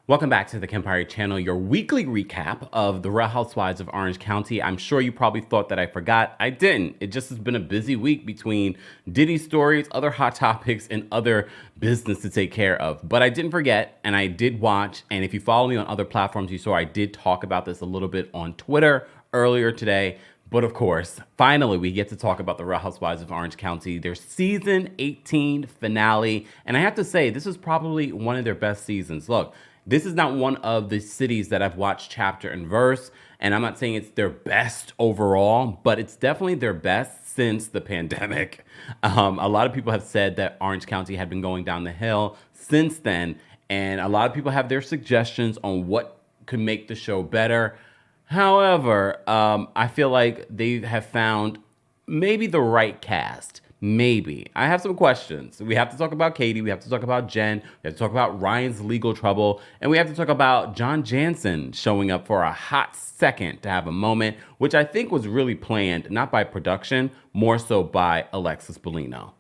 Welcome back to the Kempire channel, your weekly recap of the Real Housewives of Orange County. I'm sure you probably thought that I forgot. I didn't. It just has been a busy week between Diddy stories, other hot topics, and other business to take care of. But I didn't forget, and I did watch, and if you follow me on other platforms, you saw I did talk about this a little bit on Twitter earlier today. But of course, finally, we get to talk about the Real Housewives of Orange County, their season 18 finale. And I have to say, this is probably one of their best seasons. Look, this is not one of the cities that I've watched chapter and verse, and I'm not saying it's their best overall, but it's definitely their best since the pandemic. A lot of people have said that Orange County had been going down the hill since then, and a lot of people have their suggestions on what could make the show better. However, I feel like they have found maybe the right cast. Maybe. I have some questions. We have to talk about Katie. We have to talk about Jenn. We have to talk about Ryan's legal trouble. And we have to talk about Jansen showing up for a hot second to have a moment, which I think was really planned, not by production, more so by Alexis Bellino.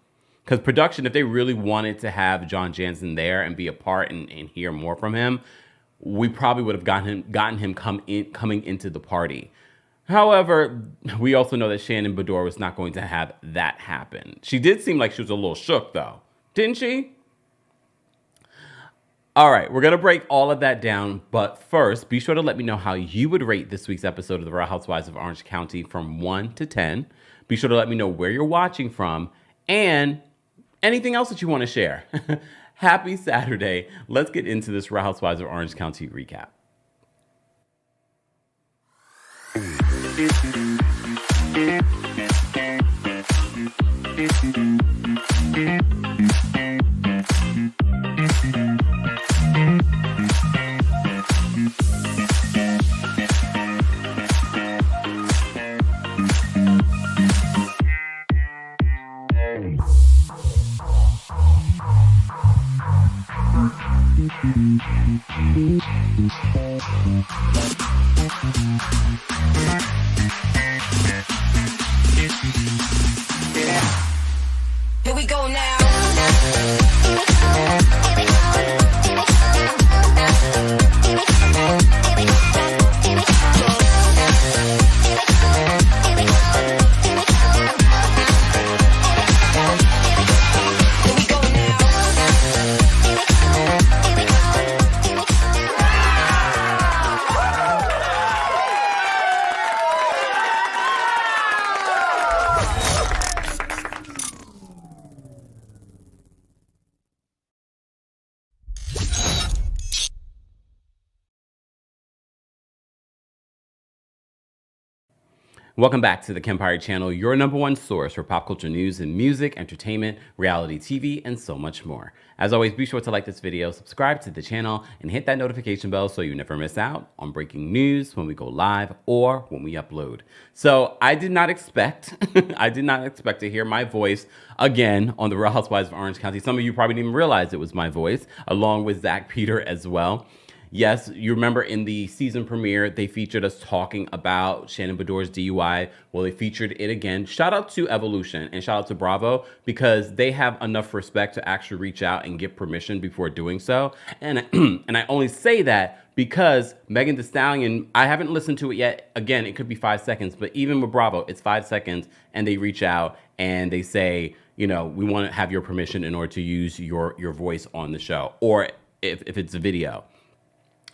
Because production, if they really wanted to have Jansen there and be a part and hear more from him, we probably would have gotten him coming into the party. However, we also know that Shannon Bedore was not going to have that happen. She did seem like she was a little shook, though. Didn't she? All right, we're going to break all of that down. But first, be sure to let me know how you would rate this week's episode of The Real Housewives of Orange County from 1 to 10. Be sure to let me know where you're watching from and anything else that you want to share. Happy Saturday. Let's get into this Real Housewives of Orange County recap. Here we go now. Welcome back to the Kempire channel, your number one source for pop culture news and music, entertainment, reality TV, and so much more. As always, be sure to like this video, subscribe to the channel, and hit that notification bell so you never miss out on breaking news when we go live or when we upload. So I did not expect, to hear my voice again on the Real Housewives of Orange County. Some of you probably didn't even realize it was my voice, along with Zach Peter as well. Yes, you remember in the season premiere, they featured us talking about Shannon Bedore's DUI. Well, they featured it again. Shout out to Evolution and shout out to Bravo because they have enough respect to actually reach out and get permission before doing so. And, and I only say that because Megan Thee Stallion, I haven't listened to it yet. Again, it could be 5 seconds, but even with Bravo, it's 5 seconds and they reach out and they say, you know, we want to have your permission in order to use your voice on the show or if it's a video.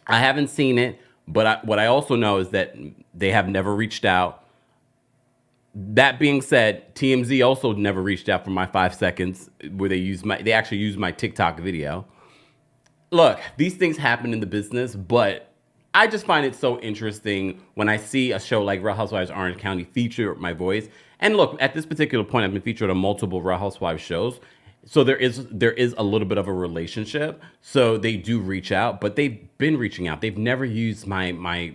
I haven't seen it, but what I also know is that they have never reached out. That being said, TMZ also never reached out for my 5 seconds where they actually used my TikTok video. Look, these things happen in the business, but I just find it so interesting when I see a show like Real Housewives of Orange County feature my voice. And look, at this particular point, I've been featured on multiple Real Housewives shows. So there is a little bit of a relationship. So they do reach out, but they've been reaching out. They've never used my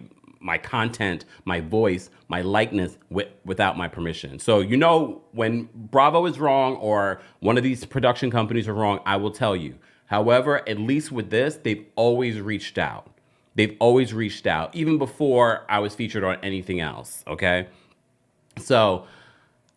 content, my voice, my likeness without my permission. So you know when Bravo is wrong or one of these production companies are wrong, I will tell you. However, at least with this, they've always reached out. They've always reached out, even before I was featured on anything else, okay? So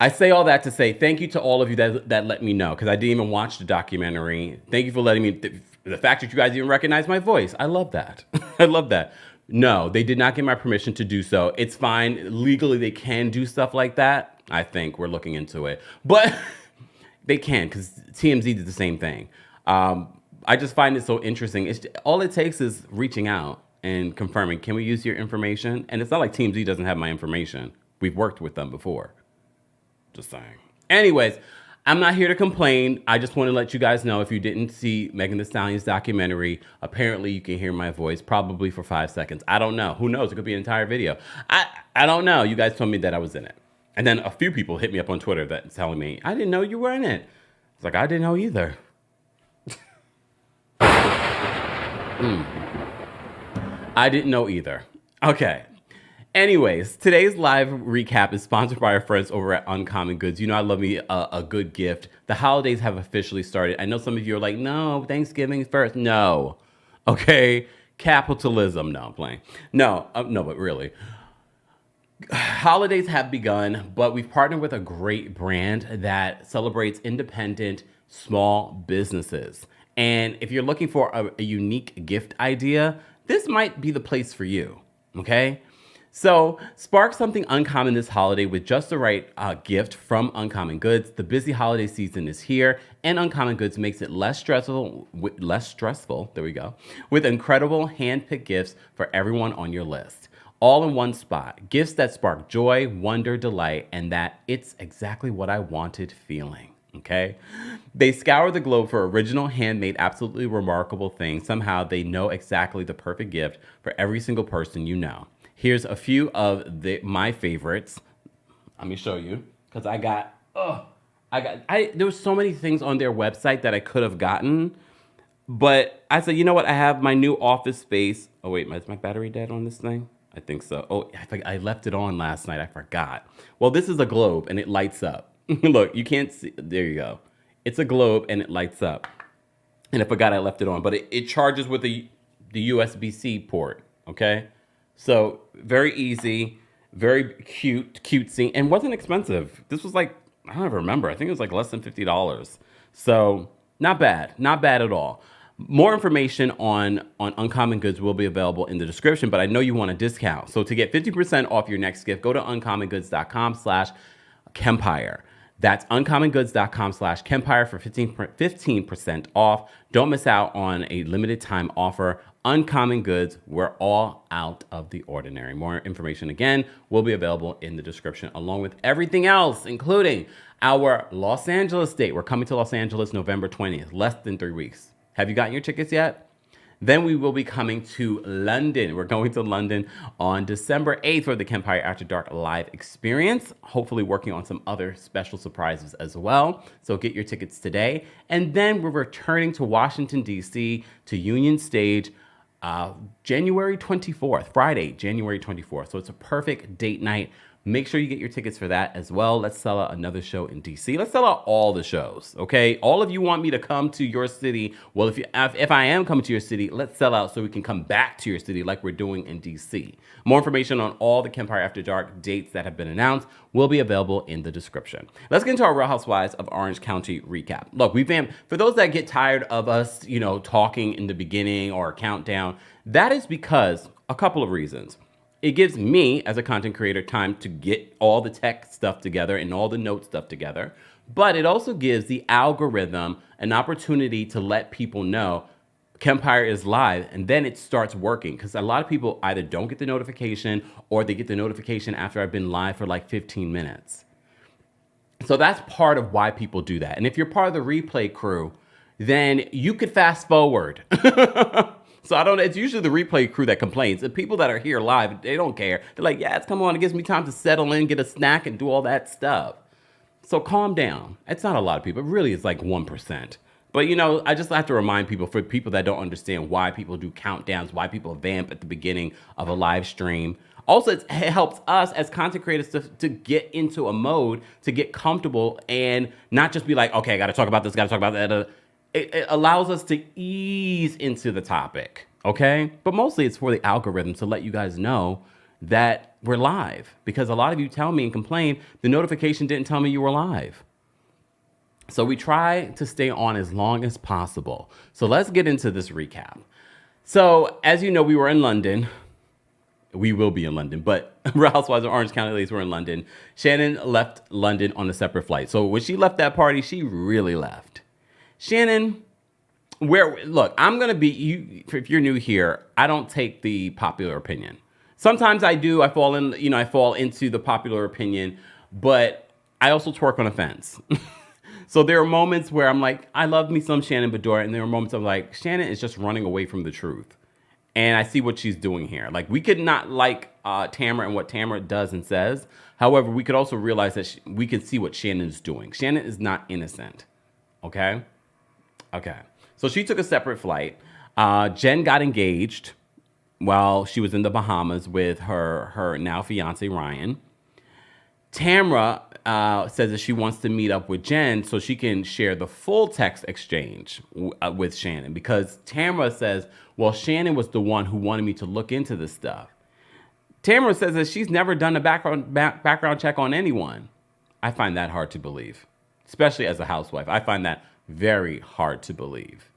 I say all that to say thank you to all of you that let me know, because I didn't even watch the documentary. Thank you for letting me The fact that you guys even recognize my voice, I love that. I love that. No, they did not get my permission to do so. It's fine. Legally, they can do stuff like that. I think we're looking into it. But they can, because TMZ did the same thing. I just find it so interesting. All it takes is reaching out and confirming, can we use your information? And it's not like TMZ doesn't have my information. We've worked with them before. Just saying. Anyways, I'm not here to complain. I just want to let you guys know, if you didn't see Megan Thee Stallion's documentary, apparently you can hear my voice probably for 5 seconds. I don't know. Who knows? It could be an entire video. I don't know. You guys told me that I was in it. And then a few people hit me up on Twitter that telling me, I didn't know you were in it. It's like, I didn't know either. I didn't know either. Okay. Anyways, today's live recap is sponsored by our friends over at Uncommon Goods. You know I love me a good gift. The holidays have officially started. I know some of you are like, no, Thanksgiving first. No. Okay? Capitalism. No, I'm playing. No, but really. Holidays have begun, but we've partnered with a great brand that celebrates independent small businesses. And if you're looking for a unique gift idea, this might be the place for you. Okay? So spark something uncommon this holiday with just the right gift from Uncommon Goods. The busy holiday season is here, and Uncommon Goods makes it less stressful. There we go. With incredible hand-picked gifts for everyone on your list, all in one spot. Gifts that spark joy, wonder, delight, and that it's exactly what I wanted feeling. Okay? They scour the globe for original, handmade, absolutely remarkable things. Somehow they know exactly the perfect gift for every single person you know. Here's a few of my favorites. Let me show you, because there was so many things on their website that I could have gotten, but I said, you know what? I have my new office space. Oh wait, is my battery dead on this thing? I think so. Oh, I left it on last night. I forgot. Well, this is a globe and it lights up. Look, you can't see. There you go. It's a globe and it lights up. And I forgot I left it on, but it charges with the USB-C port. Okay. So very easy, very cutesy, and wasn't expensive. This was like, I don't even remember. I think it was like less than $50. So not bad at all. More information on Uncommon Goods will be available in the description, but I know you want a discount. So to get 50% off your next gift, go to uncommongoods.com/Kempire. That's uncommongoods.com/Kempire for 15% off. Don't miss out on a limited time offer. Uncommon Goods, we're all out of the ordinary. More information, again, will be available in the description, along with everything else, including our Los Angeles date. We're coming to Los Angeles November 20th, less than 3 weeks. Have you gotten your tickets yet? Then we will be coming to London. We're going to London on December 8th for the Kempire After Dark live experience. Hopefully working on some other special surprises as well. So get your tickets today. And then we're returning to Washington, D.C. to Union Stage January 24th, Friday, January 24th. So it's a perfect date night. Make sure you get your tickets for that as well. Let's sell out another show in DC. Let's sell out all the shows, okay? All of you want me to come to your city. Well, if I am coming to your city, let's sell out so we can come back to your city like we're doing in DC. More information on all the Kempire After Dark dates that have been announced will be available in the description. Let's get into our Real Housewives of Orange County recap. Look, for those that get tired of us, talking in the beginning or a countdown, that is because a couple of reasons. It gives me, as a content creator, time to get all the tech stuff together and all the note stuff together. But it also gives the algorithm an opportunity to let people know Kempire is live, and then it starts working. Because a lot of people either don't get the notification or they get the notification after I've been live for like 15 minutes. So that's part of why people do that. And if you're part of the replay crew, then you could fast forward. So it's usually the replay crew that complains. The people that are here live, they don't care. They're like, yeah, come on. It gives me time to settle in, get a snack, and do all that stuff. So calm down. It's not a lot of people. It really is like 1%. But, I just have to remind people, for people that don't understand why people do countdowns, why people vamp at the beginning of a live stream. Also, it helps us as content creators to get into a mode, to get comfortable and not just be like, okay, I got to talk about this, got to talk about that. It allows us to ease into the topic, okay? But mostly it's for the algorithm to let you guys know that we're live, because a lot of you tell me and complain the notification didn't tell me you were live. So we try to stay on as long as possible. So let's get into this recap. So as you know, we were in London. We will be in London, but Real Housewives of Orange County ladies were in London. Shannon left London on a separate flight. So when she left that party, she really left. Shannon, look, I'm gonna be you. If you're new here, I don't take the popular opinion. Sometimes I do. I fall into the popular opinion, but I also twerk on a fence. So there are moments where I'm like, I love me some Shannon Bedore, and there are moments I'm like, Shannon is just running away from the truth. And I see what she's doing here. Like, we could not like Tamara and what Tamara does and says. However, we could also realize that we can see what Shannon's doing. Shannon is not innocent. Okay? Okay. So she took a separate flight. Jenn got engaged while she was in the Bahamas with her now fiance, Ryan. Tamara says that she wants to meet up with Jenn so she can share the full text exchange with Shannon, because Tamara says, well, Shannon was the one who wanted me to look into this stuff. Tamara says that she's never done a background check on anyone. I find that hard to believe, especially as a housewife. I find that very hard to believe.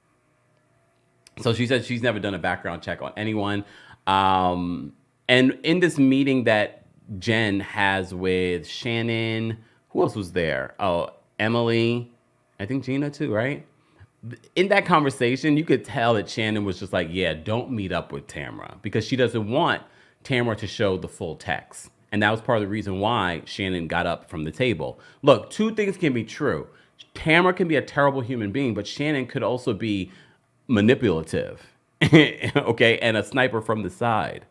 So she said she's never done a background check on anyone. And in this meeting that Jenn has with Shannon, who else was there? Oh, Emily, I think Gina too, right? In that conversation, you could tell that Shannon was just like, yeah, don't meet up with Tamara, because she doesn't want Tamara to show the full text. And that was part of the reason why Shannon got up from the table. Look, two things can be true. Tamara can be a terrible human being, but Shannon could also be manipulative, okay, and a sniper from the side.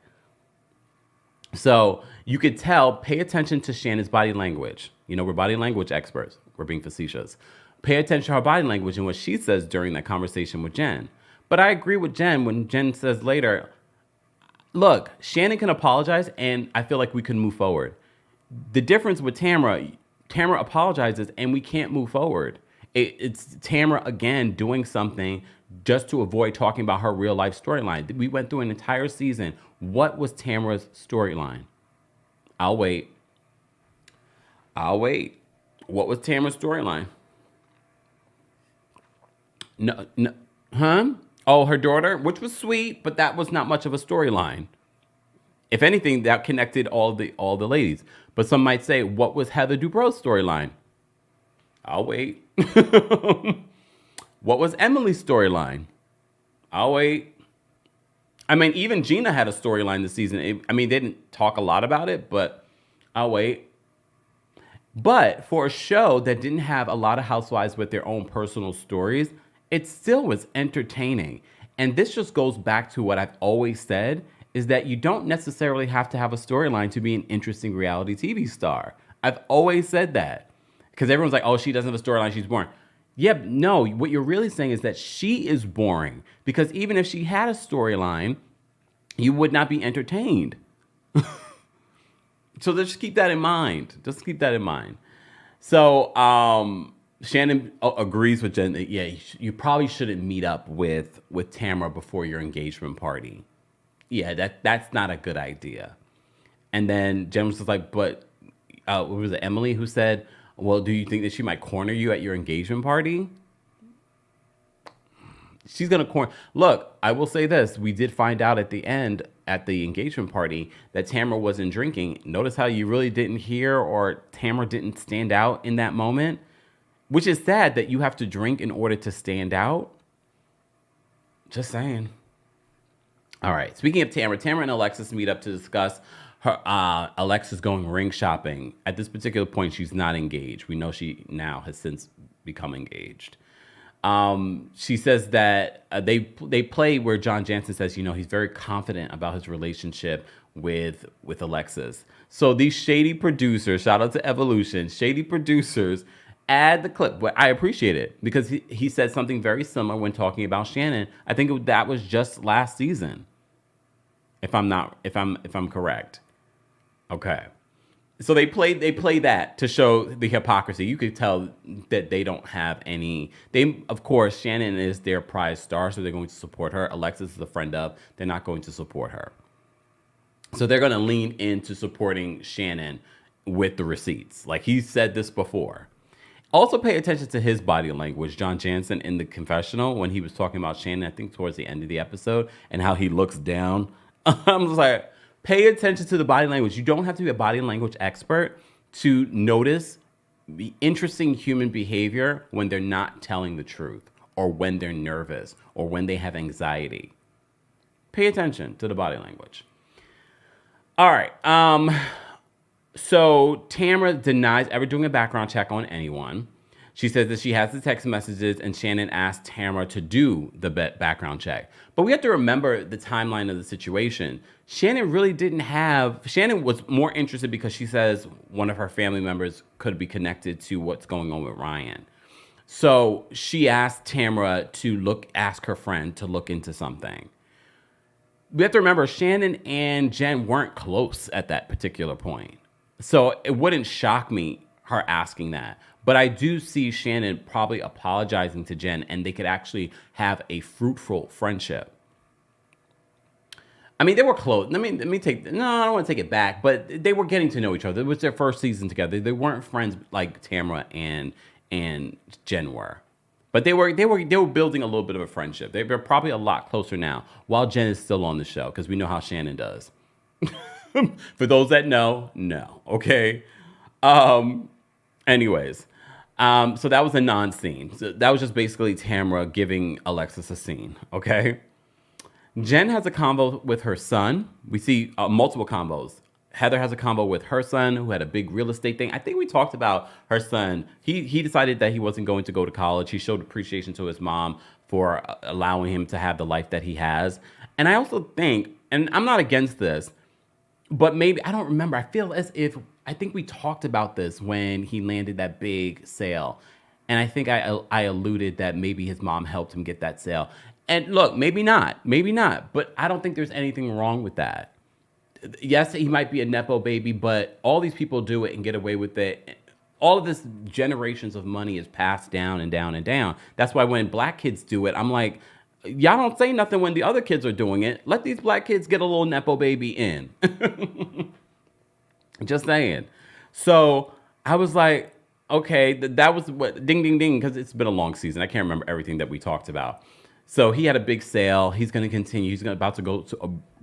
So you could tell, pay attention to Shannon's body language. You know, we're body language experts. We're being facetious. Pay attention to her body language and what she says during that conversation with Jenn. But I agree with Jenn when Jenn says later, look, Shannon can apologize and I feel like we can move forward. The difference with Tamara apologizes and we can't move forward. It's Tamara, again, doing something just to avoid talking about her real life storyline. We went through an entire season. What was Tamara's storyline? I'll wait. What was Tamara's storyline? No, huh? Oh, her daughter, which was sweet, but that was not much of a storyline. If anything, that connected all the ladies. But some might say, what was Heather Dubrow's storyline? I'll wait. What was Emily's storyline? I'll wait. I mean, even Gina had a storyline this season. They didn't talk a lot about it, but I'll wait. But for a show that didn't have a lot of housewives with their own personal stories, it still was entertaining. And this just goes back to what I've always said, is that you don't necessarily have to have a storyline to be an interesting reality TV star. I've always said that. Because everyone's like, oh, she doesn't have a storyline, she's boring. Yeah, no, what you're really saying is that she is boring. Because even if she had a storyline, you would not be entertained. So just keep that in mind. So Shannon agrees with Jenn that, yeah, you probably shouldn't meet up with Tamara before your engagement party. Yeah, that's not a good idea. And then Jenn was just like, but what was it, Emily, who said, well, do you think that she might corner you at your engagement party? She's going to corner. Look, I will say this. We did find out at the end, at the engagement party, that Tamara wasn't drinking. Notice how you really didn't hear, or Tamara didn't stand out in that moment, which is sad that you have to drink in order to stand out. Just saying. All right. Speaking of Tamara and Alexis meet up to discuss her Alexis going ring shopping. At this particular point, she's not engaged. We know she now has since become engaged. She says that they play where Jansen says, he's very confident about his relationship with Alexis. So these shady producers, shout out to Evolution, shady producers add the clip. But I appreciate it because he said something very similar when talking about Shannon. I think that was just last season. If I'm correct. Okay. So they play that to show the hypocrisy. You could tell that they don't have any. Of course, Shannon is their prize star, so they're going to support her. Alexis is a friend of. They're not going to support her. So they're going to lean into supporting Shannon with the receipts. Like he said this before. Also pay attention to his body language, John Jansen, in the confessional when he was talking about Shannon, I think towards the end of the episode, and how he looks down. I'm just like, pay attention to the body language. You don't have to be a body language expert to notice the interesting human behavior when they're not telling the truth, or when they're nervous, or when they have anxiety. Pay attention to the body language. All right. So Tamara denies ever doing a background check on anyone. She says that she has the text messages, and Shannon asked Tamara to do the background check. But we have to remember the timeline of the situation. Shannon was more interested because she says one of her family members could be connected to what's going on with Ryan. So she asked Tamara to ask her friend to look into something. We have to remember Shannon and Jenn weren't close at that particular point. So it wouldn't shock me her asking that. But I do see Shannon probably apologizing to Jenn, and they could actually have a fruitful friendship. I mean, they were close. I don't want to take it back, but they were getting to know each other. It was their first season together. They weren't friends like Tamara and Jenn were. But they were building a little bit of a friendship. They're probably a lot closer now, while Jenn is still on the show, because we know how Shannon does. For those that know, no. Okay. Anyways, so that was a non-scene. So that was just basically Tamara giving Alexis a scene. Okay. Jenn has a convo with her son. We see multiple combos. Heather has a combo with her son, who had a big real estate thing. I think we talked about her son. He decided that he wasn't going to go to college. He showed appreciation to his mom for allowing him to have the life that he has. And I also think, and I'm not against this, but maybe, I don't remember. I feel as if, I think we talked about this when he landed that big sale. And I think I alluded that maybe his mom helped him get that sale. And look, maybe not, but I don't think there's anything wrong with that. Yes, he might be a Nepo baby, but all these people do it and get away with it. All of this generations of money is passed down and down and down. That's why when black kids do it, I'm like, y'all don't say nothing when the other kids are doing it. Let these black kids get a little Nepo baby in. Just saying. So I was like, okay, that was what, ding, ding, ding, because it's been a long season. I can't remember everything that we talked about. So he had a big sale. He's going to continue. He's about to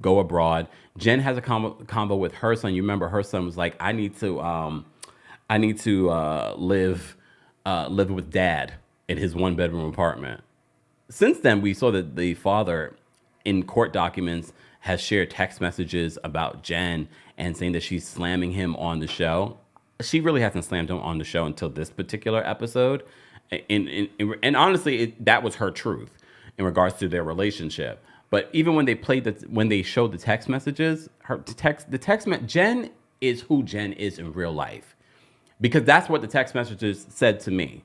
go abroad. Jenn has a combo with her son. You remember her son was like, I need to live with dad in his 1-bedroom apartment. Since then, we saw that the father in court documents has shared text messages about Jenn and saying that she's slamming him on the show. She really hasn't slammed him on the show until this particular episode. And honestly, that was her truth in regards to their relationship. But even when they showed the text messages, Jenn is who Jenn is in real life, because that's what the text messages said to me.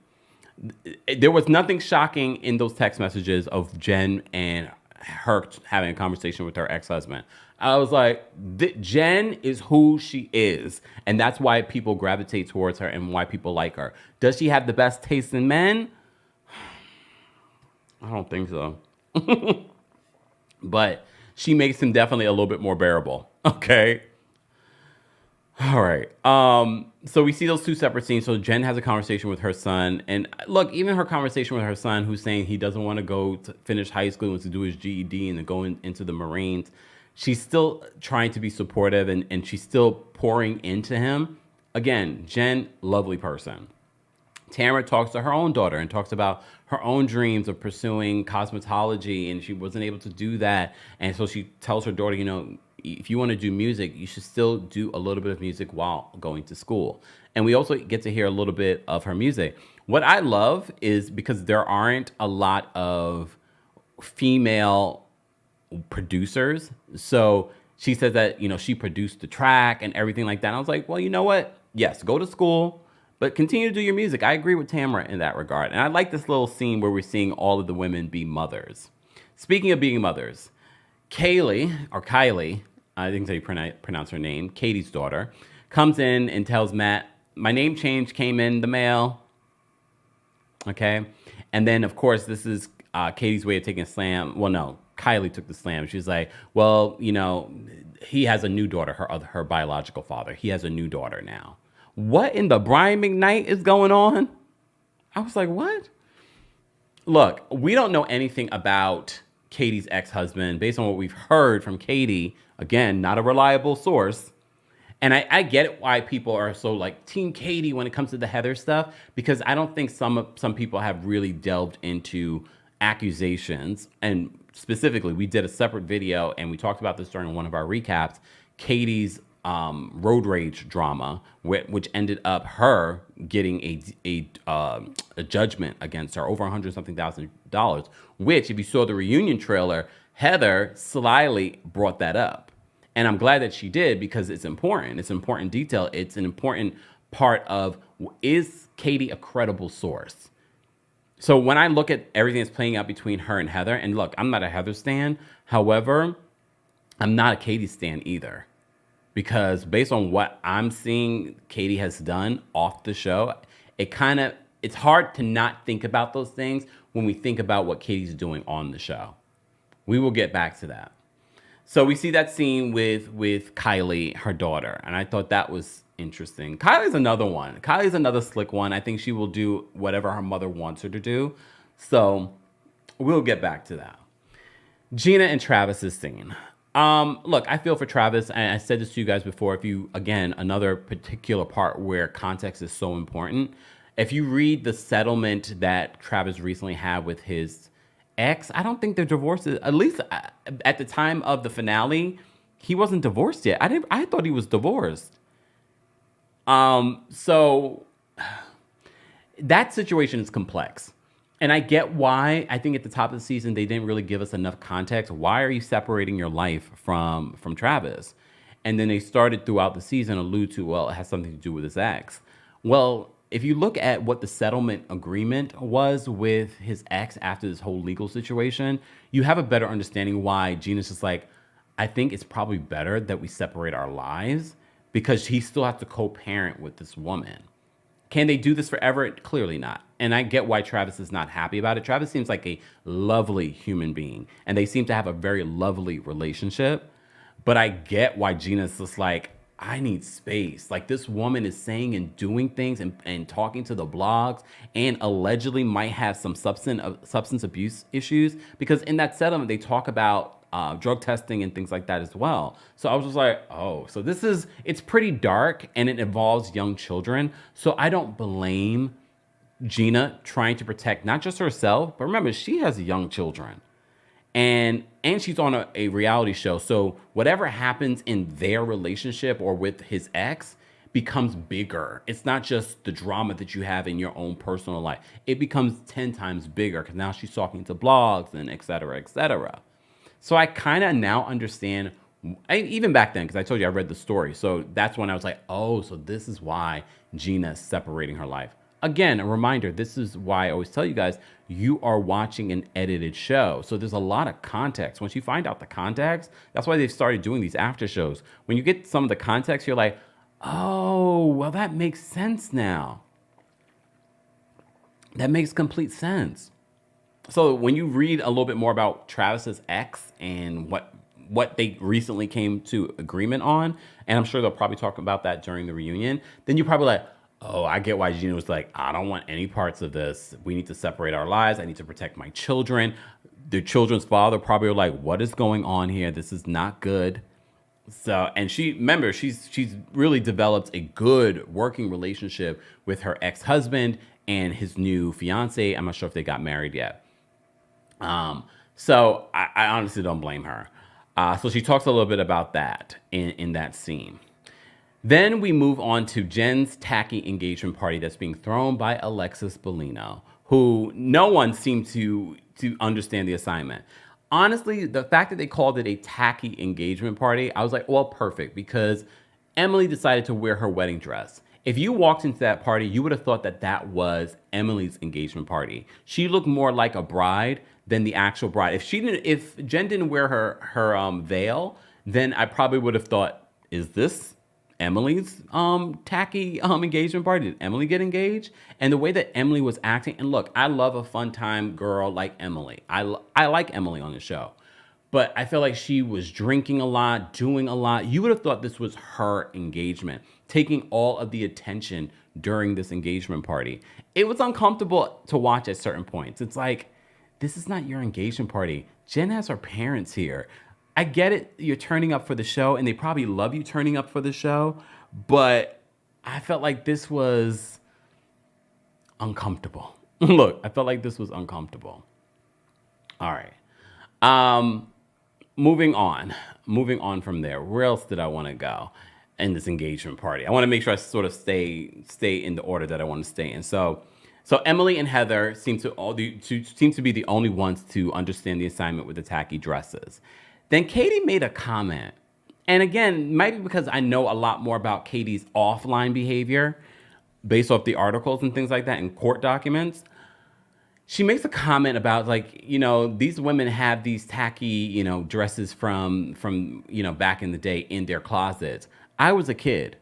There was nothing shocking in those text messages of Jenn and her having a conversation with her ex-husband. I was like, Jenn is who she is, and that's why people gravitate towards her and why people like her. Does she have the best taste in men? I don't think so. But she makes him definitely a little bit more bearable. Okay. All right. So we see those two separate scenes. So Jenn has a conversation with her son. And look, even her conversation with her son, who's saying he doesn't want to go to finish high school and to do his GED and to go into the Marines. She's still trying to be supportive, and she's still pouring into him. Again, Jenn, lovely person. Tamara talks to her own daughter and talks about her own dreams of pursuing cosmetology, and she wasn't able to do that. And so she tells her daughter, if you want to do music, you should still do a little bit of music while going to school. And we also get to hear a little bit of her music. What I love is because there aren't a lot of female producers. So she says that, she produced the track and everything like that. And I was like, well, you know what? Yes, go to school, but continue to do your music. I agree with Tamara in that regard. And I like this little scene where we're seeing all of the women be mothers. Speaking of being mothers, Kylie, I think that's how you pronounce her name, Katie's daughter, comes in and tells Matt, my name change came in the mail. Okay. And then, of course, this is Katie's way of taking a slam. Well, no, Kylie took the slam. She's like, well, he has a new daughter, her biological father. He has a new daughter now. What in the Brian McKnight is going on? I was like, what? Look, we don't know anything about Katie's ex-husband based on what we've heard from Katie. Again, not a reliable source. And I get it why people are so like Team Katie when it comes to the Heather stuff, because I don't think some people have really delved into accusations. And specifically, we did a separate video and we talked about this during one of our recaps. Katie's road rage drama, which ended up her getting a judgment against her over $100-something thousand, which, if you saw the reunion trailer, Heather slyly brought that up. And I'm glad that she did, because it's important. It's an important detail. It's an important part of, is Katie a credible source? So when I look at everything that's playing out between her and Heather, and look, I'm not a Heather stan. However, I'm not a Katie stan either. Because based on what I'm seeing Katie has done off the show, it's hard to not think about those things when we think about what Katie's doing on the show. We will get back to that. So we see that scene with Kylie, her daughter, and I thought that was interesting. Kylie's another one. Kylie's another slick one. I think she will do whatever her mother wants her to do. So we'll get back to that. Gina and Travis's scene. Look, I feel for Travis, and I said this to you guys before. If you, again, another particular part where context is so important. If you read the settlement that Travis recently had with his ex, I don't think they're divorced. At least at the time of the finale, he wasn't divorced yet. I thought he was divorced. So that situation is complex. And I get why. I think at the top of the season, they didn't really give us enough context. Why are you separating your life from Travis? And then they started throughout the season allude to, well, it has something to do with his ex. Well, if you look at what the settlement agreement was with his ex after this whole legal situation, you have a better understanding why Gina's just like, I think it's probably better that we separate our lives, because he still has to co-parent with this woman. Can they do this forever? Clearly not. And I get why Travis is not happy about it. Travis seems like a lovely human being, and they seem to have a very lovely relationship. But I get why Gina's just like, I need space. Like, this woman is saying and doing things and talking to the blogs, and allegedly might have some substance abuse issues, because in that settlement, they talk about drug testing and things like that as well. So I was just like, oh, so it's pretty dark, and it involves young children. So I don't blame Gina trying to protect not just herself, but remember, she has young children. And she's on a reality show. So whatever happens in their relationship or with his ex becomes bigger. It's not just the drama that you have in your own personal life. It becomes 10 times bigger, because now she's talking to blogs and et cetera, et cetera. So I kind of now understand, even back then, because I told you I read the story. So that's when I was like, oh, so this is why Gina's separating her life. Again, a reminder, this is why I always tell you guys, you are watching an edited show. So there's a lot of context. Once you find out the context, that's why they've started doing these after shows. When you get some of the context, you're like, oh, well, that makes sense now. That makes complete sense. So when you read a little bit more about Travis's ex and what they recently came to agreement on, and I'm sure they'll probably talk about that during the reunion, then you're probably like, oh, I get why Gina was like, I don't want any parts of this. We need to separate our lives. I need to protect my children. The children's father probably were like, what is going on here? This is not good. So, and remember, she's really developed a good working relationship with her ex-husband and his new fiance. I'm not sure if they got married yet. So I honestly don't blame her. So she talks a little bit about that in that scene. Then we move on to Jen's tacky engagement party that's being thrown by Alexis Bellino, who no one seemed to understand the assignment. Honestly, the fact that they called it a tacky engagement party, I was like, well, perfect, because Emily decided to wear her wedding dress. If you walked into that party, you would have thought that that was Emily's engagement party. She looked more like a bride than the actual bride. If Jen didn't wear her veil, then I probably would have thought, is this Emily's tacky engagement party? Did Emily get engaged? And the way that Emily was acting, and look, I love a fun time girl like Emily. I like Emily on the show, but I feel like she was drinking a lot, doing a lot. You would have thought this was her engagement, taking all of the attention during this engagement party. It was uncomfortable to watch at certain points. It's like, this is not your engagement party. Jenn has her parents here. I get it, you're turning up for the show, and they probably love you turning up for the show, but I felt like this was uncomfortable. Look, I felt like this was uncomfortable. All right. Moving on from there. Where else did I want to go in this engagement party? I want to make sure I sort of stay in the order that I want to stay in. So Emily and Heather seem to be the only ones to understand the assignment with the tacky dresses. Then Katie made a comment. And again, might be because I know a lot more about Katie's offline behavior based off the articles and things like that in court documents. She makes a comment about, like, you know, these women have these tacky, you know, dresses from you know, back in the day in their closets. I was a kid.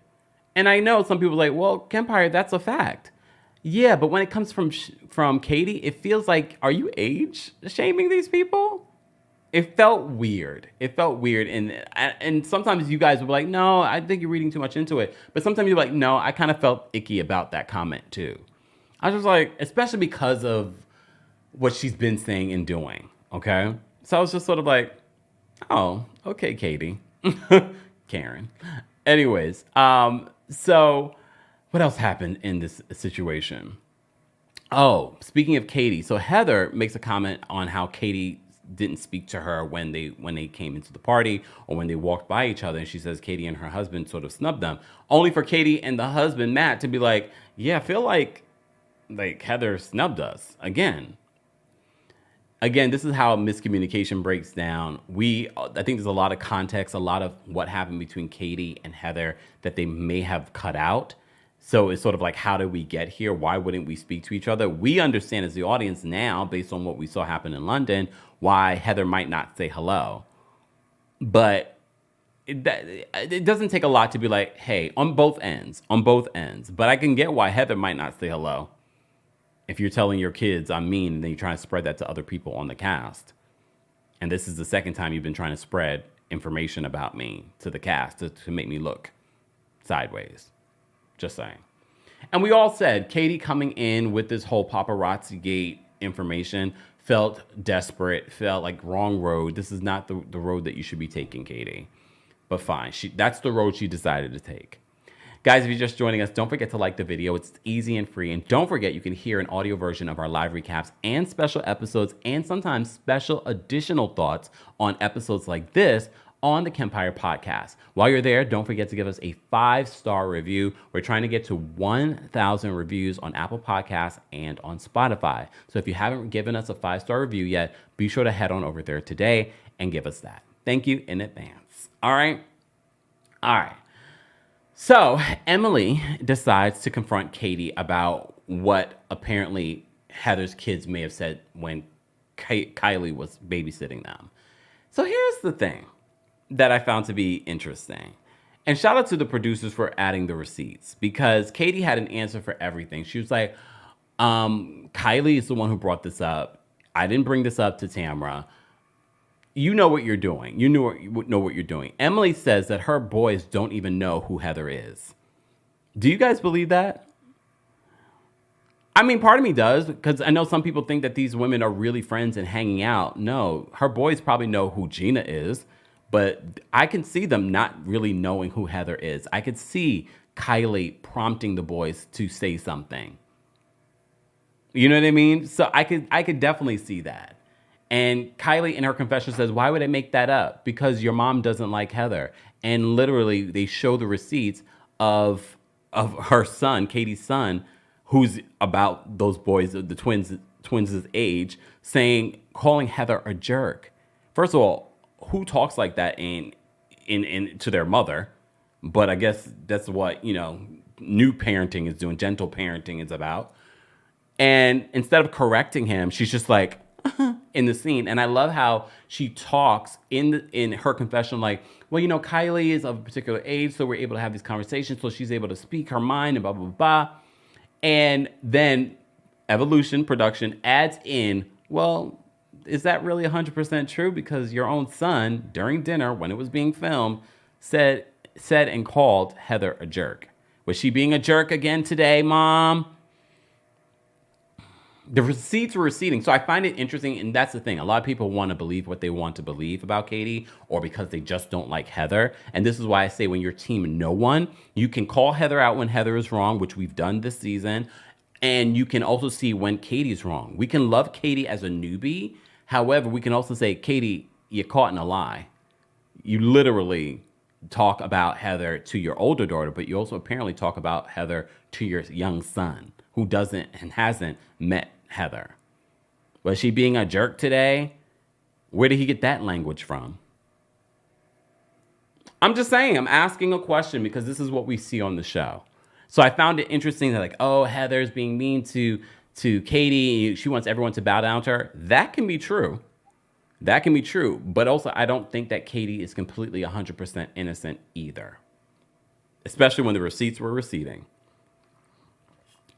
And I know some people are like, well, Kempire, that's a fact. Yeah, but when it comes from Katie, it feels like, are you age shaming these people? It felt weird. And sometimes you guys will be like, no, I think you're reading too much into it. But sometimes you're like, no, I kind of felt icky about that comment too. I was just like, especially because of what she's been saying and doing, okay? So I was just sort of like, oh, okay, Katie. Karen. Anyways, so what else happened in this situation? Oh, speaking of Katie, so Heather makes a comment on how Katie didn't speak to her when they came into the party or when they walked by each other. And she says Katie and her husband sort of snubbed them, only for Katie and the husband, Matt, to be like, yeah, I feel like Heather snubbed us again. Again, this is how miscommunication breaks down. I think there's a lot of context, a lot of what happened between Katie and Heather that they may have cut out. So it's sort of like, how did we get here? Why wouldn't we speak to each other? We understand as the audience now, based on what we saw happen in London, why Heather might not say hello. But it doesn't take a lot to be like, hey, on both ends. But I can get why Heather might not say hello. If you're telling your kids I'm mean, and then you're trying to spread that to other people on the cast. And this is the second time you've been trying to spread information about me to the cast to make me look sideways. Just saying. And we all said Katie coming in with this whole paparazzi gate information felt desperate, felt like wrong road. This is not the road that you should be taking, Katie. But fine, that's the road she decided to take. Guys, if you're just joining us, don't forget to like the video. It's easy and free. And don't forget, you can hear an audio version of our live recaps and special episodes and sometimes special additional thoughts on episodes like this on the Kempire podcast. While you're there, don't forget to give us a 5-star review. We're trying to get to 1,000 reviews on Apple Podcasts and on Spotify. So if you haven't given us a 5-star review yet, be sure to head on over there today and give us that. Thank you in advance. All right. So Emily decides to confront Katie about what apparently Heather's kids may have said when Kylie was babysitting them. So here's the thing that I found to be interesting. And shout out to the producers for adding the receipts, because Katie had an answer for everything. She was like, Kylie is the one who brought this up. I didn't bring this up to Tamara. You know what you're doing. You know what you're doing. Emily says that her boys don't even know who Heather is. Do you guys believe that? I mean, part of me does, because I know some people think that these women are really friends and hanging out. No, her boys probably know who Gina is, but I can see them not really knowing who Heather is. I could see Kylie prompting the boys to say something. You know what I mean? So I could definitely see that. And Kylie in her confession says, why would I make that up? Because your mom doesn't like Heather. And literally they show the receipts of her son, Katie's son, who's about those boys, the twins' age, calling Heather a jerk. First of all, who talks like that to their mother? But I guess that's what, new parenting is doing, gentle parenting is about. And instead of correcting him, she's just like, in the scene. And I love how she talks in her confession, like, well, Kylie is of a particular age, so we're able to have these conversations, so she's able to speak her mind and blah, blah, blah. And then Evolution Production adds in, well, is that really 100% true? Because your own son, during dinner, when it was being filmed, said and called Heather a jerk. Was she being a jerk again today, Mom? The receipts were receding. So I find it interesting, and that's the thing. A lot of people want to believe what they want to believe about Katie, or because they just don't like Heather. And this is why I say when you're team no one, you can call Heather out when Heather is wrong, which we've done this season. And you can also see when Katie's wrong. We can love Katie as a newbie. However, we can also say, Katie, you're caught in a lie. You literally talk about Heather to your older daughter, but you also apparently talk about Heather to your young son, who doesn't and hasn't met Heather. Was she being a jerk today? Where did he get that language from? I'm just saying, I'm asking a question because this is what we see on the show. So I found it interesting that like, oh, Heather's being mean to Katie. She wants everyone to bow down to her. That can be true. That can be true. But also, I don't think that Katie is completely 100% innocent either, especially when the receipts were receding.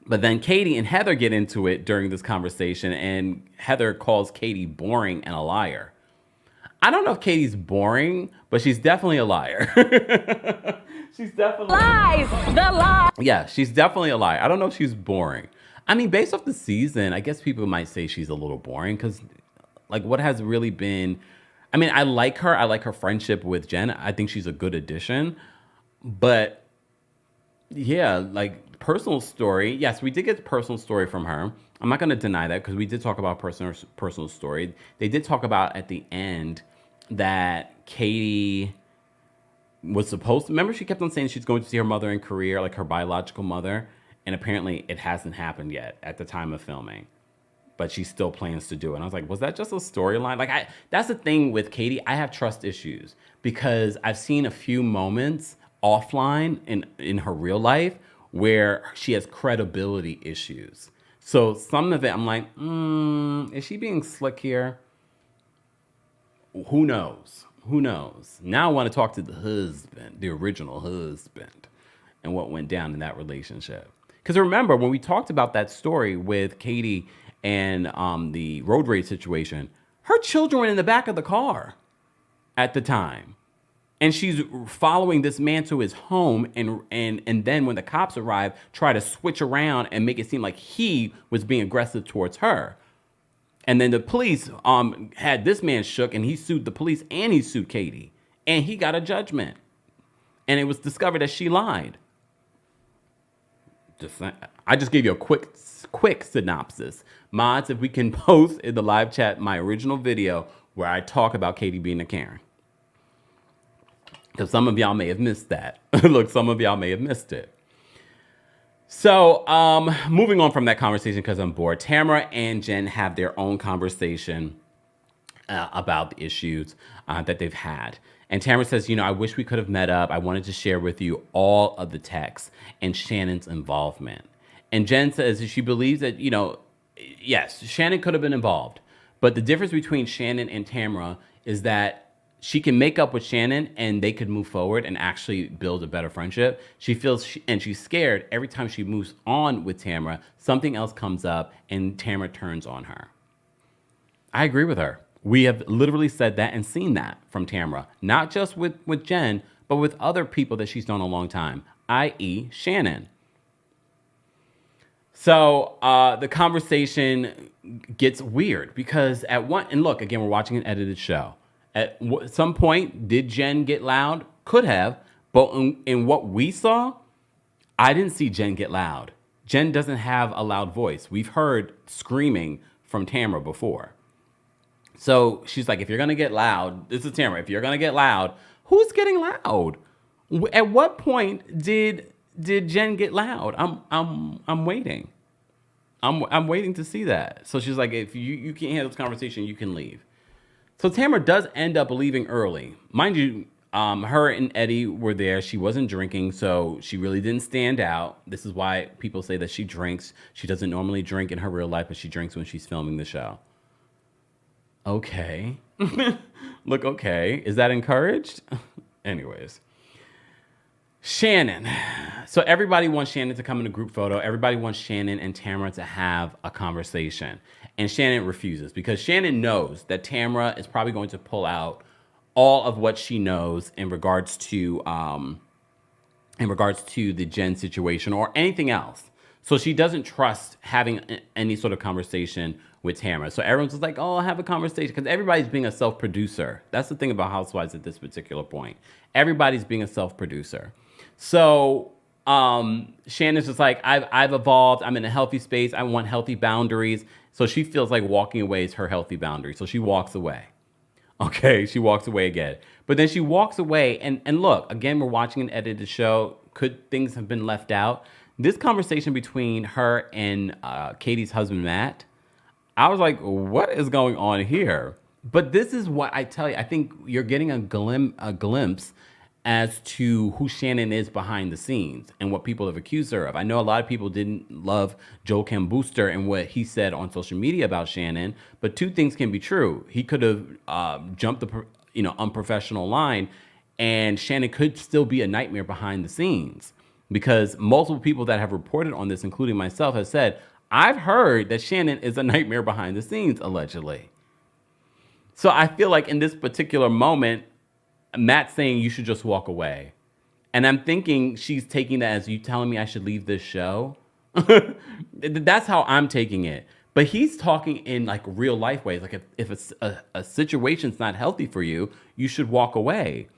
But then Katie and Heather get into it during this conversation, and Heather calls Katie boring and a liar. I don't know if Katie's boring, but she's definitely a liar. She's definitely lies. The lie. Yeah, she's definitely a liar. I don't know if she's boring. I mean, based off the season, I guess people might say she's a little boring because, like, what has really been? I mean, I like her. I like her friendship with Jenn. I think she's a good addition, but yeah, like. Personal story. Yes, we did get personal story from her. I'm not going to deny that because we did talk about personal story. They did talk about at the end that Katie was supposed to, remember she kept on saying she's going to see her mother in Korea, like her biological mother, and apparently it hasn't happened yet at the time of filming, but she still plans to do it. And I was like, was that just a storyline? Like, that's the thing with Katie. I have trust issues because I've seen a few moments offline in her real life where she has credibility issues. So some of it, I'm like, is she being slick here? Who knows? Who knows? Now I want to talk to the husband, the original husband, and what went down in that relationship. Because remember, when we talked about that story with Katie and the road rage situation, her children were in the back of the car at the time. And she's following this man to his home, and then when the cops arrive, try to switch around and make it seem like he was being aggressive towards her. And then the police had this man shook, and he sued the police, and he sued Katie. And he got a judgment. And it was discovered that she lied. I just gave you a quick synopsis. Mods, if we can post in the live chat my original video where I talk about Katie being a Karen. Because some of y'all may have missed that. Look, some of y'all may have missed it. So moving on from that conversation because I'm bored, Tamara and Jenn have their own conversation about the issues that they've had. And Tamara says, I wish we could have met up. I wanted to share with you all of the texts and Shannon's involvement. And Jenn says she believes that, yes, Shannon could have been involved. But the difference between Shannon and Tamara is that she can make up with Shannon and they could move forward and actually build a better friendship. She feels, and she's scared every time she moves on with Tamara, something else comes up and Tamara turns on her. I agree with her. We have literally said that and seen that from Tamara, not just with Jenn, but with other people that she's known a long time, i.e. Shannon. So the conversation gets weird because and look, again, we're watching an edited show. At some point, did Jenn get loud? Could have, but in what we saw, I didn't see Jenn get loud. Jenn doesn't have a loud voice. We've heard screaming from Tamara before. So she's like, if you're going to get loud, this is Tamara, if you're going to get loud, who's getting loud? At what point did Jenn get loud? I'm waiting. I'm waiting to see that. So she's like, if you can't handle this conversation, you can leave. So Tamara does end up leaving early. Mind you, her and Eddie were there. She wasn't drinking, so she really didn't stand out. This is why people say that she drinks. She doesn't normally drink in her real life, but she drinks when she's filming the show. Okay. Look, okay. Is that encouraged? Anyways. Shannon. So everybody wants Shannon to come in a group photo. Everybody wants Shannon and Tamara to have a conversation. And Shannon refuses because Shannon knows that Tamara is probably going to pull out all of what she knows in regards to in regards to the Jenn situation or anything else. So she doesn't trust having any sort of conversation with Tamara. So everyone's just like, oh, have a conversation. Because everybody's being a self-producer. That's the thing about Housewives at this particular point. Everybody's being a self-producer. So Shannon's just like, I've evolved. I'm in a healthy space. I want healthy boundaries. So she feels like walking away is her healthy boundary. So she walks away. Okay, she walks away again. But then she walks away, and look, again, we're watching an edited show. Could things have been left out? This conversation between her and Katie's husband, Matt, I was like, what is going on here? But this is what I tell you. I think you're getting a glimpse as to who Shannon is behind the scenes and what people have accused her of. I know a lot of people didn't love Joel Kim Booster and what he said on social media about Shannon, but two things can be true. He could have jumped the unprofessional line, and Shannon could still be a nightmare behind the scenes, because multiple people that have reported on this, including myself, have said, I've heard that Shannon is a nightmare behind the scenes, allegedly. So I feel like in this particular moment, Matt's saying you should just walk away. And I'm thinking she's taking that as you telling me I should leave this show. That's how I'm taking it. But he's talking in like real life ways. Like if a situation's not healthy for you, you should walk away.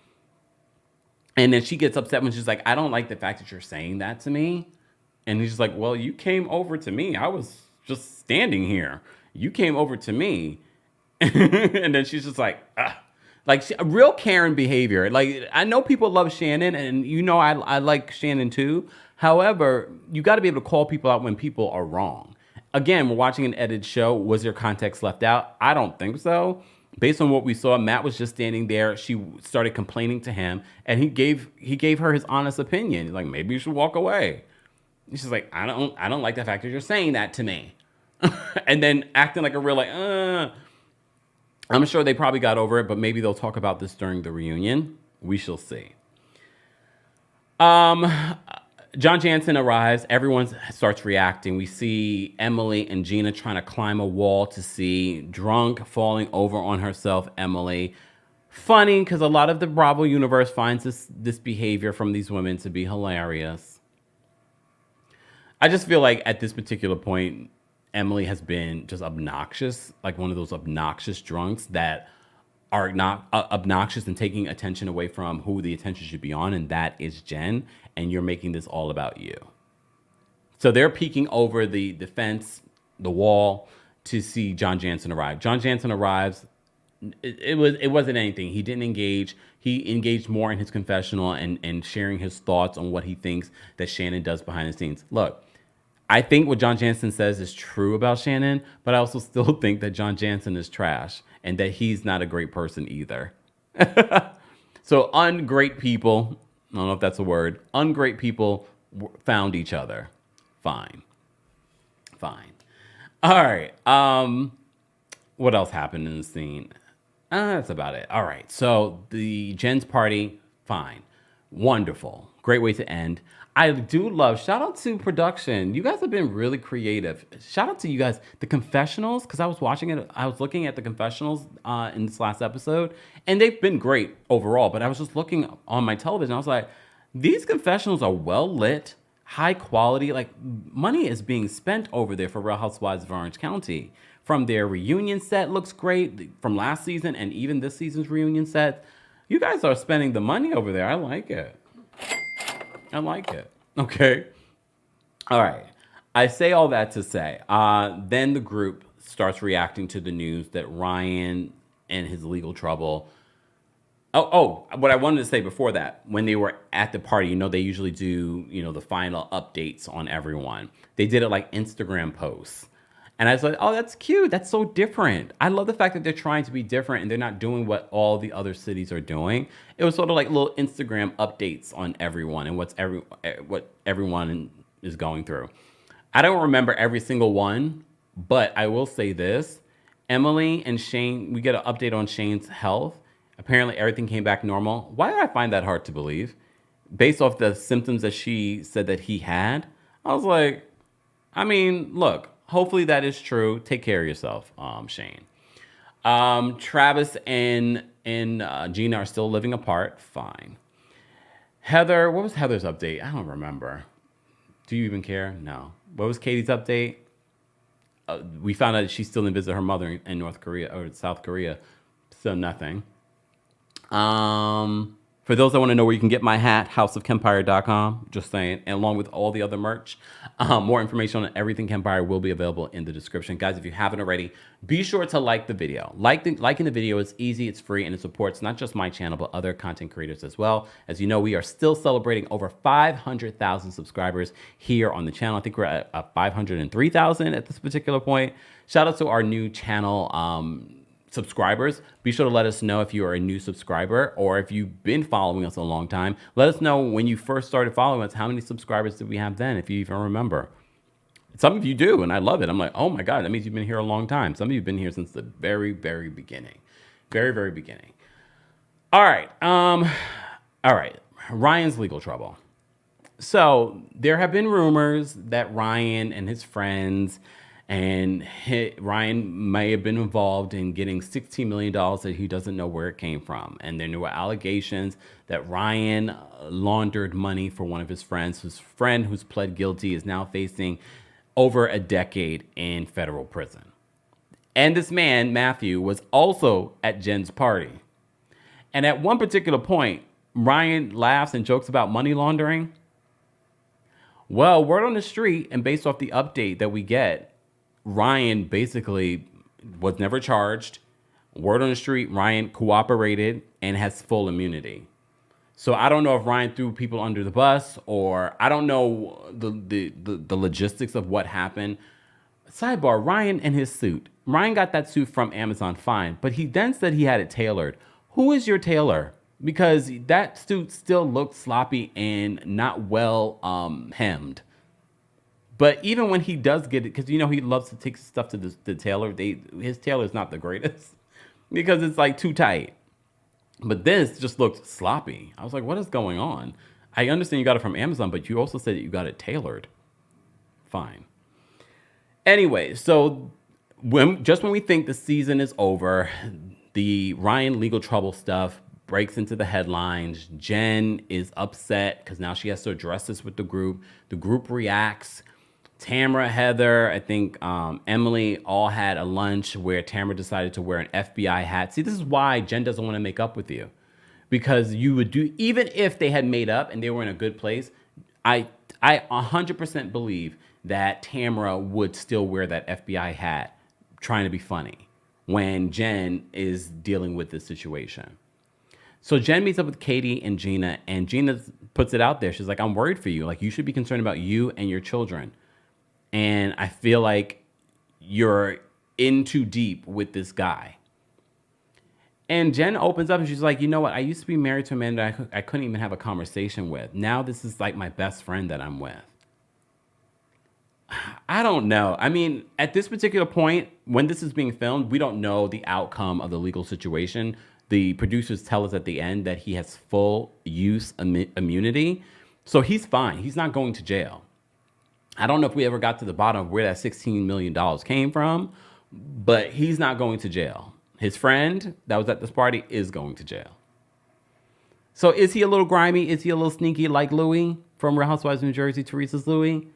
And then she gets upset when she's like, I don't like the fact that you're saying that to me. And he's just like, well, you came over to me. I was just standing here. You came over to me. And then she's just like, ugh. Like real Karen behavior. Like I know people love Shannon, and I like Shannon too. However, you got to be able to call people out when people are wrong. Again, we're watching an edited show. Was there context left out? I don't think so. Based on what we saw, Matt was just standing there. She started complaining to him, and he gave her his honest opinion. He's like, maybe you should walk away. And she's like, I don't like the fact that you're saying that to me, and then acting like a real I'm sure they probably got over it, but maybe they'll talk about this during the reunion. We shall see. John Jansen arrives. Everyone starts reacting. We see Emily and Gina trying to climb a wall to see, drunk, falling over on herself, Emily. Funny, because a lot of the Bravo universe finds this behavior from these women to be hilarious. I just feel like at this particular point, Emily has been just obnoxious, like one of those obnoxious drunks that are not obnoxious and taking attention away from who the attention should be on, and that is Jenn, and you're making this all about you. So they're peeking over the fence, the wall, to see John Jansen arrive. John Jansen arrives. It wasn't anything. He didn't engage. He engaged more in his confessional and sharing his thoughts on what he thinks that Shannon does behind the scenes. Look, I think what John Jansen says is true about Shannon, but I also still think that John Jansen is trash and that he's not a great person either. So ungreat people, I don't know if that's a word, ungreat people found each other. Fine. All right. What else happened in the scene? That's about it. All right. So the Jen's party, fine. Wonderful. Great way to end. I do love, shout out to production. You guys have been really creative. Shout out to you guys. The confessionals, because I was watching it, I was looking at the confessionals in this last episode, and they've been great overall. But I was just looking on my television. I was like, these confessionals are well lit, high quality. Like, money is being spent over there for Real Housewives of Orange County. From their reunion set looks great, from last season and even this season's reunion set. You guys are spending the money over there. I like it. Okay. All right. I say all that to say, then the group starts reacting to the news that Ryan and his legal trouble. Oh, what I wanted to say before that, when they were at the party, they usually do, the final updates on everyone. They did it like Instagram posts. And I was like, oh, that's cute. That's so different. I love the fact that they're trying to be different and they're not doing what all the other cities are doing. It was sort of like little Instagram updates on everyone and what everyone is going through. I don't remember every single one, but I will say this. Emily and Shane, we get an update on Shane's health. Apparently everything came back normal. Why did I find that hard to believe? Based off the symptoms that she said that he had, I was like, look, hopefully that is true. Take care of yourself, Shane. Travis and Gina are still living apart. Fine. Heather, what was Heather's update? I don't remember. Do you even care? No. What was Katie's update? We found out that she's still in visit her mother in North Korea or South Korea. So nothing. For those that want to know where you can get my hat, houseofkempire.com, just saying, and along with all the other merch. More information on everything Kempire will be available in the description. Guys, if you haven't already, be sure to like the video. Liking the video is easy, it's free, and it supports not just my channel, but other content creators as well. As you know, we are still celebrating over 500,000 subscribers here on the channel. I think we're at 503,000 at this particular point. Shout out to our new channel subscribers. Be sure to let us know if you are a new subscriber or if you've been following us a long time. Let us know when you first started following us, how many subscribers did we have then, if you even remember. Some of you do, and I love it. I'm like, oh my God, that means you've been here a long time. Some of you have been here since the very, very beginning. Very, very beginning. All right. Ryan's legal trouble. So there have been rumors that Ryan and his friends and Ryan may have been involved in getting $16 million that he doesn't know where it came from. And there were allegations that Ryan laundered money for one of his friends, whose friend who's pled guilty is now facing over a decade in federal prison. And this man, Matthew, was also at Jen's party. And at one particular point, Ryan laughs and jokes about money laundering. Well, word on the street, and based off the update that we get, Ryan basically was never charged. Word on the street, Ryan cooperated and has full immunity. So I don't know if Ryan threw people under the bus, or I don't know the logistics of what happened. Sidebar, Ryan and his suit. Ryan got that suit from Amazon, fine, but he then said he had it tailored. Who is your tailor? Because that suit still looked sloppy and not well hemmed. But even when he does get it, because you know he loves to take stuff to the tailor, his tailor is not the greatest because it's like too tight. But this just looked sloppy. I was like, what is going on? I understand you got it from Amazon, but you also said that you got it tailored. Fine. Anyway, so when we think the season is over, the Ryan legal trouble stuff breaks into the headlines. Jenn is upset because now she has to address this with the group. The group reacts. Tamara, Heather, I think Emily all had a lunch where Tamara decided to wear an FBI hat. See, this is why Jenn doesn't want to make up with you. Because you would do, even if they had made up and they were in a good place, I 100% believe that Tamara would still wear that FBI hat trying to be funny when Jenn is dealing with this situation. So Jenn meets up with Katie and Gina puts it out there. She's like, I'm worried for you. Like, you should be concerned about you and your children. And I feel like you're in too deep with this guy. And Jenn opens up and she's like, you know what? I used to be married to a man that I couldn't even have a conversation with. Now this is like my best friend that I'm with. I don't know. I mean, at this particular point, when this is being filmed, we don't know the outcome of the legal situation. The producers tell us at the end that he has full use immunity. So he's fine. He's not going to jail. I don't know if we ever got to the bottom of where that $16 million came from, but he's not going to jail. His friend that was at this party is going to jail. So is he a little grimy? Is he a little sneaky like Louis from Real Housewives of New Jersey, Teresa's Louis?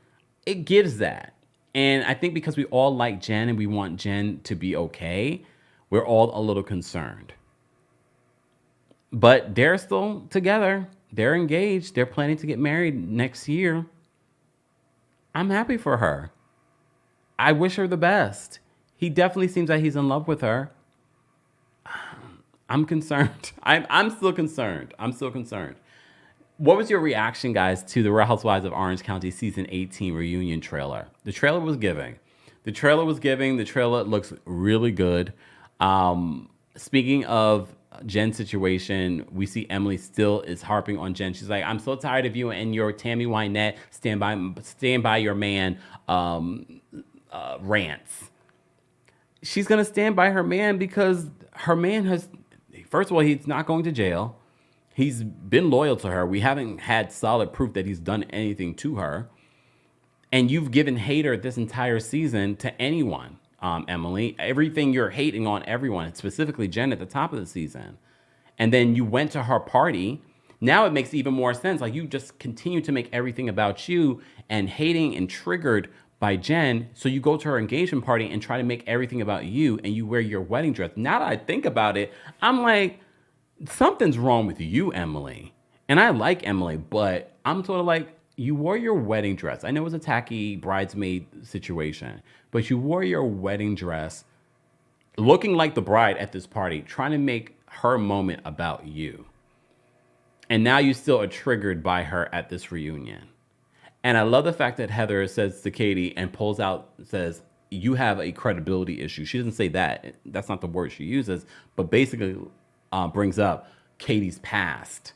It gives that. And I think because we all like Jenn and we want Jenn to be okay, we're all a little concerned. But they're still together. They're engaged. They're planning to get married next year. I'm happy for her. I wish her the best. He definitely seems like he's in love with her. I'm concerned. I'm still concerned. What was your reaction, guys, to the Real Housewives of Orange County Season 18 reunion trailer? The trailer was giving. The trailer looks really good. Speaking of Jenn's situation, we see Emily still is harping on Jenn. She's like, I'm so tired of you and your Tammy Wynette stand by your man rants. She's going to stand by her man because her man has, first of all, he's not going to jail. He's been loyal to her. We haven't had solid proof that he's done anything to her. And you've given hater this entire season to anyone. Emily, everything you're hating on everyone, specifically Jenn at the top of the season. And then you went to her party. Now it makes even more sense. Like, you just continue to make everything about you and hating and triggered by Jenn. So you go to her engagement party and try to make everything about you, and you wear your wedding dress. Now that I think about it, I'm like, something's wrong with you, Emily. And I like Emily, but I'm sort of like, you wore your wedding dress. I know it was a tacky bridesmaid situation, but you wore your wedding dress looking like the bride at this party, trying to make her moment about you. And now you still are triggered by her at this reunion. And I love the fact that Heather says to Katie and pulls out, says, you have a credibility issue. She doesn't say that. That's not the word she uses, but basically brings up Katie's past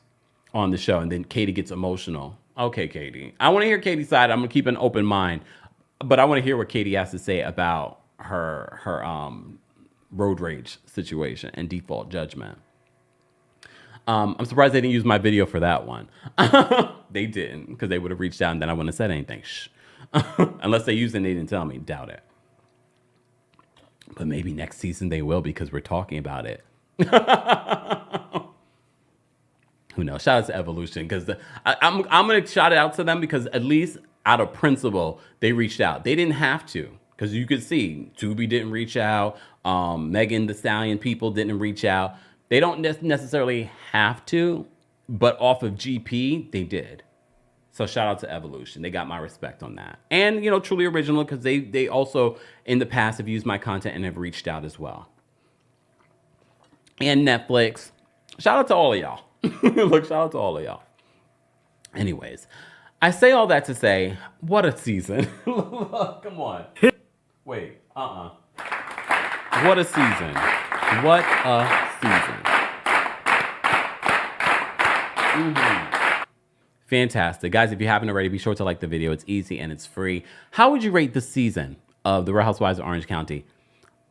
on the show. And then Katie gets emotional. Okay, Katie. I want to hear Katie's side. I'm going to keep an open mind. But I want to hear what Katie has to say about her road rage situation and default judgment. I'm surprised they didn't use my video for that one. They didn't, because they would have reached out and then I wouldn't have said anything. Shh. Unless they used it and they didn't tell me. Doubt it. But maybe next season they will, because we're talking about it. Who knows? Shout out to Evolution, because I'm going to shout it out to them, because at least out of principle, they reached out. They didn't have to, because you could see Tubi didn't reach out. Megan Thee Stallion people didn't reach out. They don't necessarily have to, but off of GP, they did. So shout out to Evolution. They got my respect on that. And, you know, Truly Original, because they also, in the past, have used my content and have reached out as well. And Netflix. Shout out to all of y'all. Look, shout out to all of y'all. Anyways, I say all that to say, what a season. Come on. Wait, What a season. What a season. Fantastic. Guys, if you haven't already, be sure to like the video. It's easy and it's free. How would you rate this season of The Real Housewives of Orange County?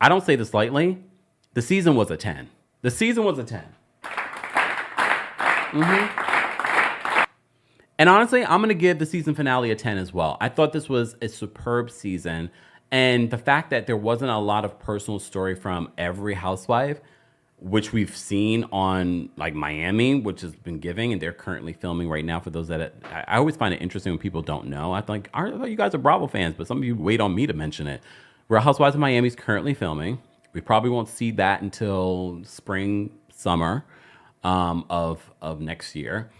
I don't say this lightly. The season was a 10. The season was a 10. And honestly, I'm going to give the season finale a 10 as well. I thought this was a superb season. And the fact that there wasn't a lot of personal story from every housewife, which we've seen on like Miami, which has been giving, and they're currently filming right now. For those that I always find it interesting when people don't know. I thought you guys are Bravo fans, but some of you wait on me to mention it. Real Housewives of Miami is currently filming. We probably won't see that until spring, summer of next year,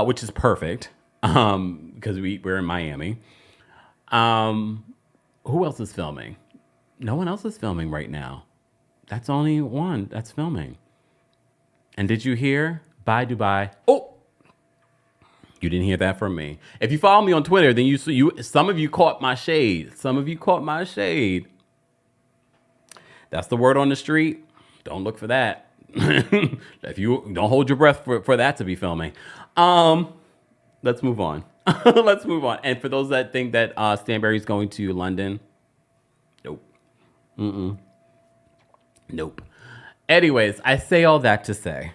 which is perfect because we're in Miami. Who else is filming? No one else is filming right now. That's only one that's filming. And did you hear? Bye, Dubai. Oh, you didn't hear that from me. If you follow me on Twitter, then some of you caught my shade. Some of you caught my shade. That's the word on the street. Don't look for that. If you don't hold your breath for that to be filming. Let's move on. Let's move on. And for those that think that Stanberry's going to London, nope. Nope. Anyways, I say all that to say,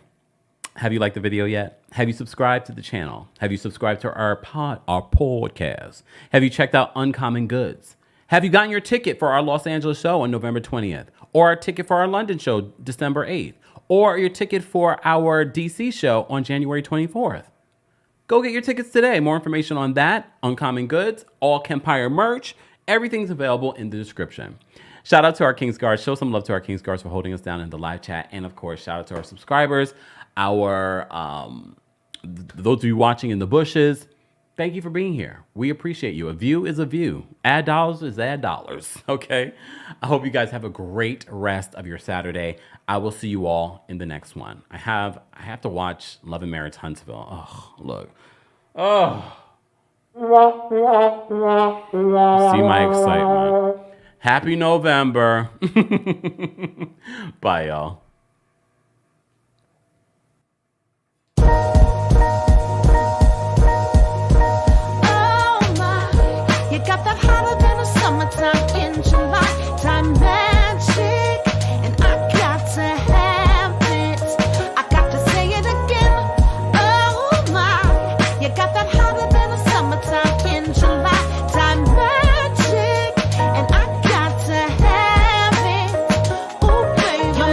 have you liked the video yet? Have you subscribed to the channel? Have you subscribed to our podcast? Have you checked out Uncommon Goods? Have you gotten your ticket for our Los Angeles show on November 20th? Or our ticket for our London show December 8th? Or your ticket for our DC show on January 24th? Go get your tickets today. More information on that, Uncommon Goods, all Kempire merch. Everything's available in the description. Shout out to our Kings Guards. Show some love to our Kings Guards for holding us down in the live chat. And of course, shout out to our subscribers, those of you watching in the bushes. Thank you for being here. We appreciate you. A view is a view. Ad dollars is ad dollars. Okay. I hope you guys have a great rest of your Saturday. I will see you all in the next one. I have to watch Love and Marriage Huntsville. Oh, look. Oh. See my excitement. Happy November. Bye, y'all.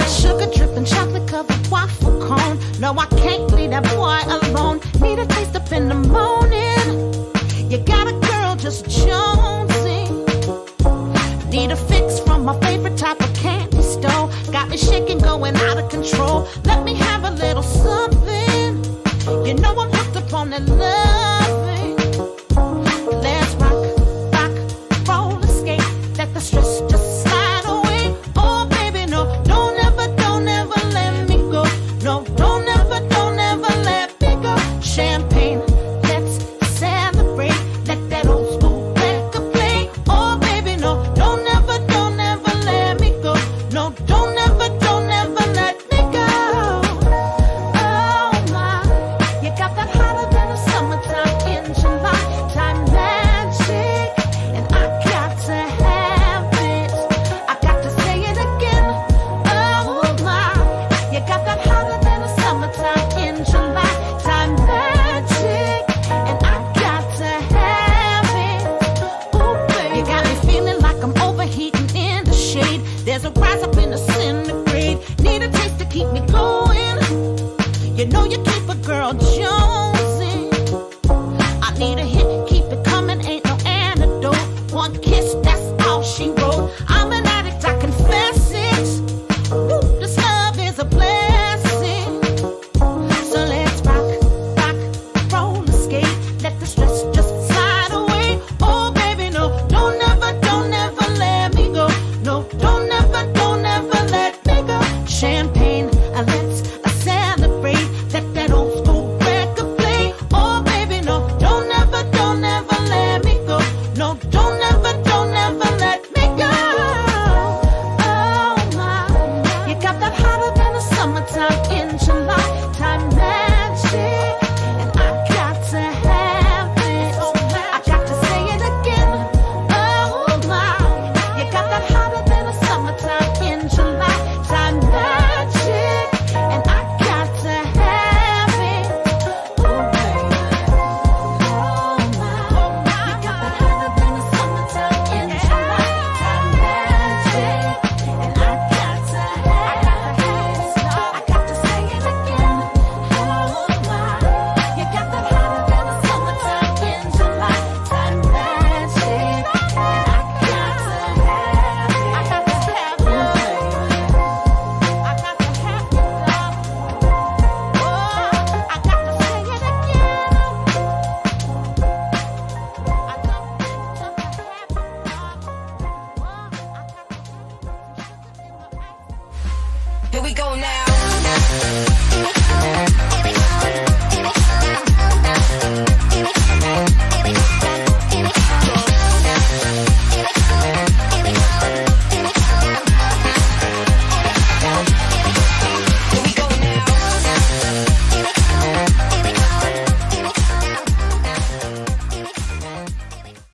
Sugar Need a taste up in the morning. You got a girl just jonesing. Need a fix from my favorite type of candy store. Got me shaking, going out of control. Let me have a little something. You know I'm hooked up on that love.